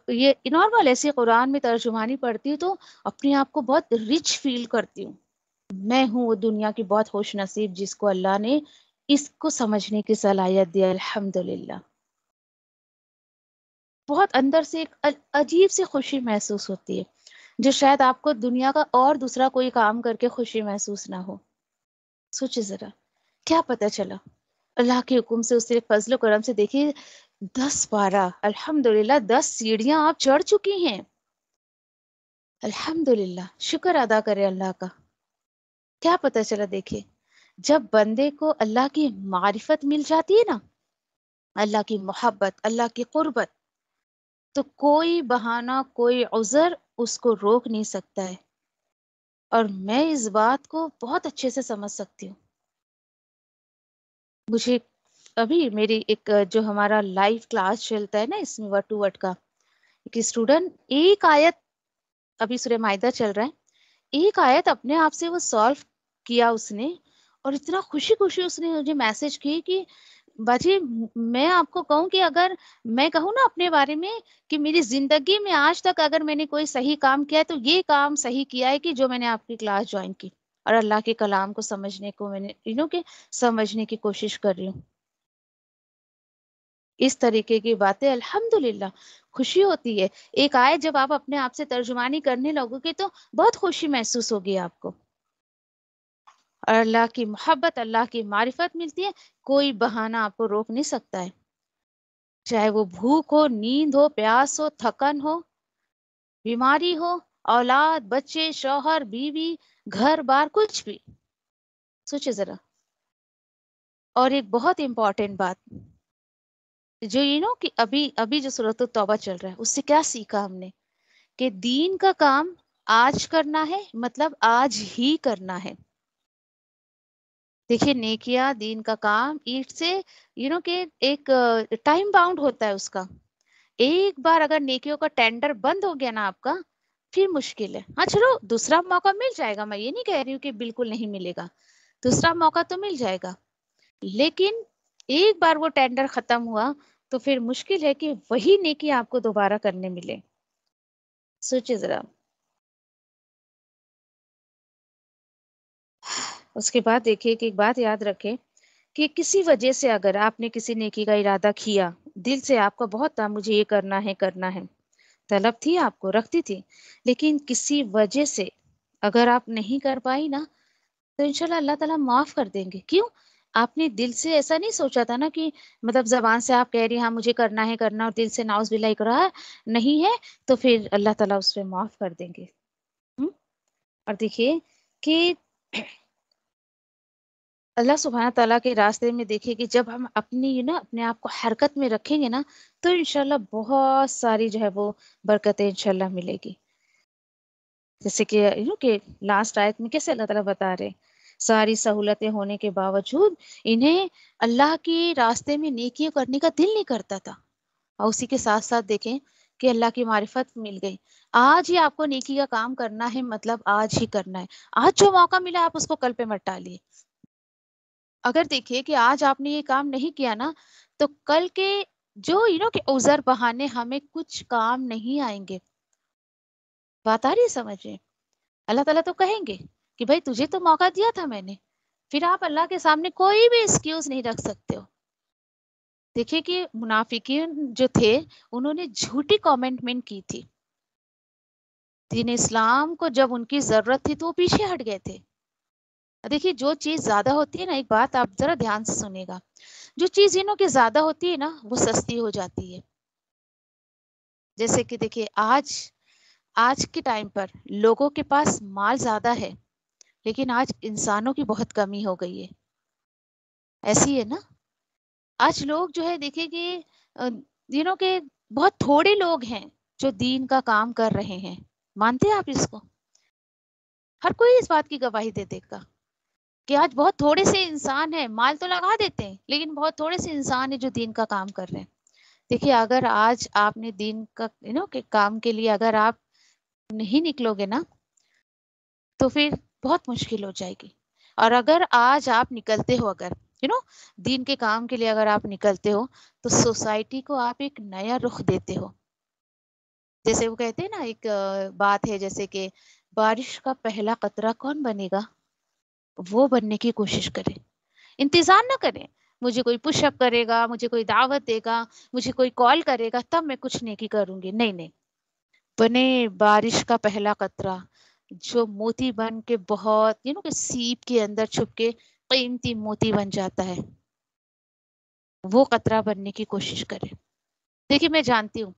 یہ نارمل ایسے قرآن میں ترجمانی پڑھتی ہوں تو اپنے آپ کو بہت رچ فیل کرتی ہوں. میں ہوں وہ دنیا کی بہت خوش نصیب جس کو اللہ نے اس کو سمجھنے کی صلاحیت دی. الحمدللہ. بہت اندر سے ایک عجیب سی خوشی محسوس ہوتی ہے جو شاید آپ کو دنیا کا اور دوسرا کوئی کام کر کے خوشی محسوس نہ ہو. سوچے ذرا کیا پتہ چلا اللہ کے حکم سے، اس سے فضل و کرم سے. دیکھیے 10-12 الحمدللہ 10 سیڑھیاں آپ چڑھ چکی ہیں. الحمدللہ. شکر ادا کرے اللہ کا. کیا پتہ چلا؟ دیکھیے جب بندے کو اللہ کی معرفت مل جاتی ہے نا، اللہ کی محبت، اللہ کی قربت، تو کوئی بہانہ، کوئی عذر اس کو روک نہیں سکتا ہے. اور میں اس بات کو بہت اچھے سے سمجھ سکتی ہوں. مجھے ابھی میری ایک جو ہمارا لائیو کلاس چلتا ہے نا اس میں ورڈ ٹو ورڈ کا، ایک اسٹوڈنٹ ایک آیت، ابھی سورہ مائدہ چل رہا ہے، ایک آیت اپنے آپ سے وہ سالو کیا اس نے، اور اتنا خوشی خوشی اس نے مجھے میسج کی کہ باجی میں آپ کو کہوں کہ اگر میں کہوں نا اپنے بارے میں کہ میری زندگی میں آج تک اگر میں نے کوئی صحیح کام کیا ہے تو یہ کام صحیح کیا ہے کہ جو میں نے آپ کی کلاس جوائن کی اور اللہ کے کلام کو سمجھنے کو میں نے کہ سمجھنے کی کوشش کر رہی ہوں. اس طریقے کی باتیں الحمدللہ خوشی ہوتی ہے. ایک آیت جب آپ اپنے آپ سے ترجمانی کرنے لگو گے تو بہت خوشی محسوس ہوگی آپ کو، اور اللہ کی محبت، اللہ کی معرفت ملتی ہے. کوئی بہانہ آپ کو روک نہیں سکتا ہے، چاہے وہ بھوک ہو، نیند ہو، پیاس ہو، تھکن ہو، بیماری ہو، اولاد، بچے، شوہر، بیوی، گھر بار، کچھ بھی. سوچے ذرا. اور ایک بہت امپورٹنٹ بات جو کہ ابھی جو سورۃ التوبہ چل رہا ہے اس سے کیا سیکھا ہم نے کہ دین کا کام آج کرنا ہے، مطلب آج ہی کرنا ہے. دیکھیے نیکیا دین کا کام ایٹ سے کہ ایک ٹائم باؤنڈ ہوتا ہے اس کا. ایک بار اگر نیکیوں کا ٹینڈر بند ہو گیا نا آپ کا، پھر مشکل ہے. ہاں چلو دوسرا موقع مل جائے گا، میں یہ نہیں کہہ رہی ہوں کہ بالکل نہیں ملے گا، دوسرا موقع تو مل جائے گا، لیکن ایک بار وہ ٹینڈر ختم ہوا تو پھر مشکل ہے کہ وہی نیکی آپ کو دوبارہ کرنے ملے. سوچے ذرا. اس کے بعد دیکھیے کہ ایک بات یاد رکھے کہ کسی وجہ سے اگر آپ نے کسی نیکی کا ارادہ کیا، دل سے آپ کا بہت تھا مجھے یہ کرنا ہے، طلب تھی آپ کو، رکھتی تھی، لیکن کسی وجہ سے اگر آپ نہیں کر پائی نا تو انشاءاللہ اللہ تعالیٰ معاف کر دیں گے. کیوں؟ آپ نے دل سے ایسا نہیں سوچا تھا نا کہ مطلب زبان سے آپ کہہ رہی ہاں مجھے کرنا ہے اور دل سے ناؤز باللہ اقرار نہیں ہے، تو پھر اللہ تعالیٰ اس پہ معاف کر دیں گے. اور دیکھیے کہ اللہ سبحانہ تعالیٰ کے راستے میں دیکھیے کہ جب ہم اپنے آپ کو حرکت میں رکھیں گے نا تو انشاءاللہ بہت ساری جو ہے وہ برکتیں انشاءاللہ ملے گی. جیسے کہ لاسٹ آیت میں کیسے اللہ تعالیٰ بتا رہے ساری سہولتیں ہونے کے باوجود انہیں اللہ کے راستے میں نیکیاں کرنے کا دل نہیں کرتا تھا. اور اسی کے ساتھ ساتھ دیکھیں کہ اللہ کی معرفت مل گئی. آج ہی آپ کو نیکی کا کام کرنا ہے، مطلب آج ہی کرنا ہے. آج جو موقع ملا آپ اس کو کل پہ مت ٹالیے. اگر دیکھیے کہ آج آپ نے یہ کام نہیں کیا نا تو کل کے جو کہ عذر بہانے ہمیں کچھ کام نہیں آئیں گے. بات آ رہی ہے سمجھے؟ اللہ تعالیٰ تو کہیں گے کہ بھائی تجھے تو موقع دیا تھا میں نے، پھر آپ اللہ کے سامنے کوئی بھی ایکسکیوز نہیں رکھ سکتے ہو. دیکھیے کہ منافقین جو تھے انہوں نے جھوٹی کمنٹمنٹ کی تھی. دین اسلام کو جب ان کی ضرورت تھی تو وہ پیچھے ہٹ گئے تھے. دیکھیے جو چیز زیادہ ہوتی ہے نا، ایک بات آپ ذرا دھیان سے سنیے گا، جو چیز انہوں کی زیادہ ہوتی ہے نا وہ سستی ہو جاتی ہے. جیسے کہ دیکھیے آج کے ٹائم پر لوگوں کے پاس مال زیادہ ہے لیکن آج انسانوں کی بہت کمی ہو گئی ہے. ایسی ہے نا، آج لوگ جو ہے دیکھیں کہ دینوں کے بہت تھوڑے لوگ ہیں جو دین کا کام کر رہے ہیں. مانتے ہیں آپ اس کو؟ ہر کوئی اس بات کی گواہی دے دے گا کہ آج بہت تھوڑے سے انسان ہیں، مال تو لگا دیتے ہیں لیکن بہت تھوڑے سے انسان ہیں جو دین کا کام کر رہے ہیں. دیکھیے اگر آج آپ نے دین کا کہ کام کے لیے اگر آپ نہیں نکلو گے نا تو پھر بہت مشکل ہو جائے گی. اور اگر آج آپ نکلتے ہو، اگر دین کے کام کے لیے اگر آپ نکلتے ہو تو سوسائٹی کو آپ ایک نیا رخ دیتے ہو. جیسے وہ کہتے ہیں نا، ایک بات ہے جیسے کہ بارش کا پہلا قطرہ کون بنے گا؟ وہ بننے کی کوشش کرے. انتظار نہ کریں مجھے کوئی پش اپ کرے گا، مجھے کوئی دعوت دے گا، مجھے کوئی کال کرے گا تب میں کچھ نیکی کروں گی. نہیں نہیں، بنے بارش کا پہلا قطرہ جو موتی بن کے بہت کہ سیپ کے اندر چھپ کے قیمتی موتی بن جاتا ہے، وہ قطرہ بننے کی کوشش کرے. دیکھیے میں جانتی ہوں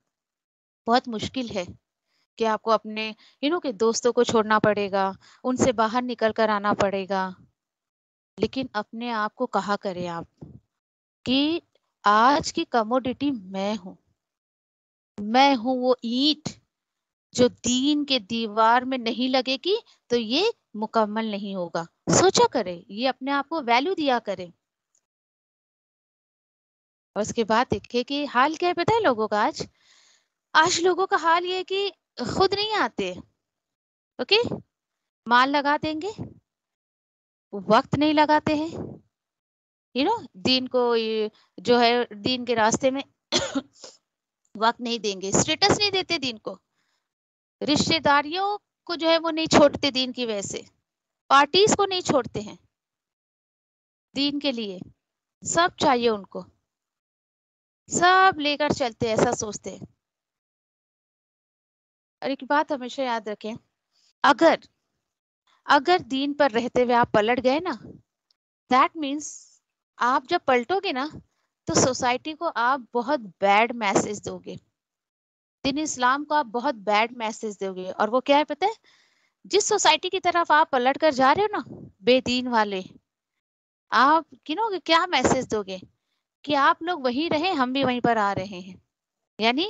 بہت مشکل ہے کہ آپ کو اپنے کہ دوستوں کو چھوڑنا پڑے گا، ان سے باہر نکل کر آنا پڑے گا، لیکن اپنے آپ کو کہا کریں آپ کہ آج کی کموڈٹی میں ہوں وہ اینٹ جو دین کے دیوار میں نہیں لگے گی تو یہ مکمل نہیں ہوگا. سوچا کرے، یہ اپنے آپ کو ویلیو دیا کرے. اور اس کے بعد دیکھے کہ حال کیا ہے پتہ ہے لوگوں کا، آج لوگوں کا حال یہ ہے کہ خود نہیں آتے. اوکے، مال لگا دیں گے، وقت نہیں لگاتے ہیں. دین کو جو ہے دین کے راستے میں وقت نہیں دیں گے، اسٹیٹس نہیں دیتے دین کو، رشتے داریوں کو جو ہے وہ نہیں چھوڑتے دین کی وجہ سے، پارٹیز کو نہیں چھوڑتے ہیں دین کے لیے. سب چاہیے ان کو، سب لے کر چلتے، ایسا سوچتے ہیں. اور ایک بات ہمیشہ یاد رکھیں، اگر دین پر رہتے ہوئے آپ پلٹ گئے نا، دیٹ مینس آپ جب پلٹو گے نا تو سوسائٹی کو آپ بہت بیڈ میسج دو گے، دین اسلام کو آپ بہت بیڈ میسج دو گے. اور وہ کیا ہے پتہ ہے؟ جس سوسائٹی کی طرف آپ پلٹ کر جا رہے ہو نا، بے دین والے، آپ کیا میسج دو گے کہ آپ لوگ وہیں رہیں، ہم بھی وہیں پر آ رہے ہیں. یعنی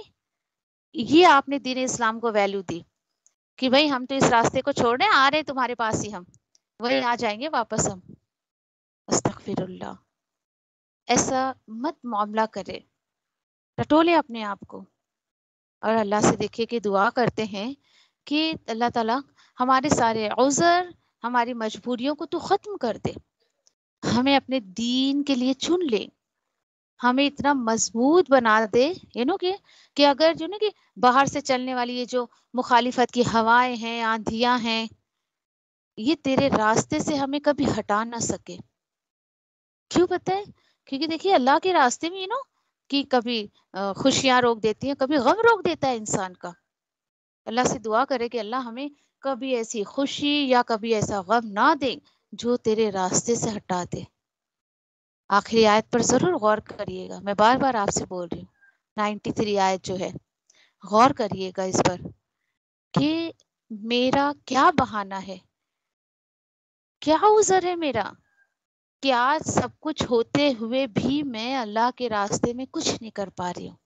یہ آپ نے دین اسلام کو ویلیو دی کہ بھائی ہم تو اس راستے کو چھوڑ رہے ہیں، آ رہے تمہارے پاس ہی، ہم وہی آ جائیں گے واپس ہم. استغفر اللہ، ایسا مت معاملہ کرے، ٹٹولے اپنے آپ کو. اور اللہ سے دیکھے کہ دعا کرتے ہیں کہ اللہ تعالیٰ ہمارے سارے عذر، ہماری مجبوریوں کو تو ختم کر دے، ہمیں اپنے دین کے لیے چن لے، ہمیں اتنا مضبوط بنا دے کہ اگر کہ باہر سے چلنے والی یہ جو مخالفت کی ہوائیں ہیں، آندھیاں ہیں، یہ تیرے راستے سے ہمیں کبھی ہٹا نہ سکے. کیوں پتہ ہے؟ کیونکہ دیکھیے اللہ کے راستے میں کہ کبھی خوشیاں روک دیتی ہیں، کبھی غم روک دیتا ہے انسان کا. اللہ سے دعا کرے کہ اللہ ہمیں کبھی ایسی خوشی یا کبھی ایسا غم نہ دے جو تیرے راستے سے ہٹا دے. آخری آیت پر ضرور غور کریے گا، میں بار بار آپ سے بول رہی ہوں، 93 آیت جو ہے، غور کریے گا اس پر کہ میرا کیا بہانہ ہے، کیا عذر ہے میرا کہ آج سب کچھ ہوتے ہوئے بھی میں اللہ کے راستے میں کچھ نہیں کر پا رہی ہوں.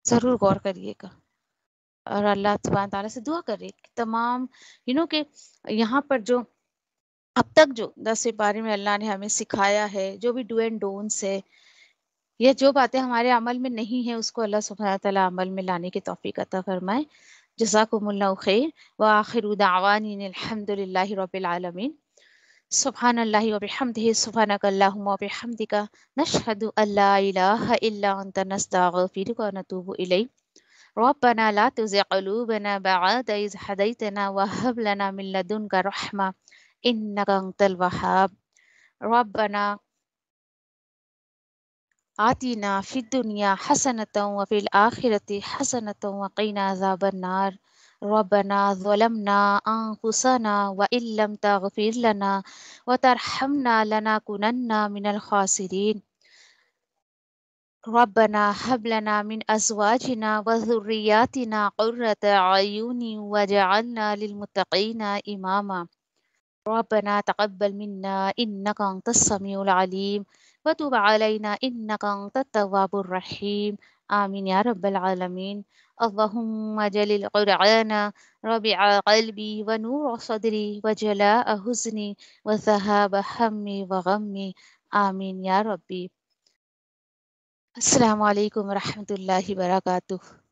ضرور غور کریے گا. اور اللہ سبحانہ تعالیٰ سے دعا کرے کہ تمام کہ یہاں پر جو اب تک جو 10 پارے میں اللہ نے ہمیں سکھایا ہے، جو بھی ڈو اینڈ ڈونٹس ہے، یہ جو باتیں ہمارے عمل میں نہیں ہیں اس کو اللہ سبحانہ تعالیٰ عمل میں لانے کی توفیق عطا فرمائے. جزاکم اللہ خیر، وآخر دعوانی الحمد للہ رب العالمین. سبحان اللہ وبحمدہ، سبحانک اللہم وبحمدک، نشہد ان لا الہ الا انت، نستغفرک ونتوب الیک. ربنا لا تزغ قلوبنا بعد إذ هديتنا وهب لنا من لدنك رحمة إنك أنت الوهاب. ربنا آتنا فی الدنیا حسنۃ وفی الآخرۃ حسنۃ وقنا عذاب النار ربنا ظلمنا انفسنا وان لم تغفر لنا وترحمنا لنکونن من الخاسرین ربنا هب لنا من ازواجنا وذرياتنا قرة اعین واجعلنا للمتقین اماما ربنا تقبل منا إنك أنت السميع العليم وتب علينا إنك أنت التواب الرحيم آمين يا رب العالمين اللهم اجعل القرآن ربيع قلبي ونور صدري وجلاء حزني وذهاب همي وغمي آمين يا ربي. السلام علیکم ورحمۃ اللہ وبرکاتہ.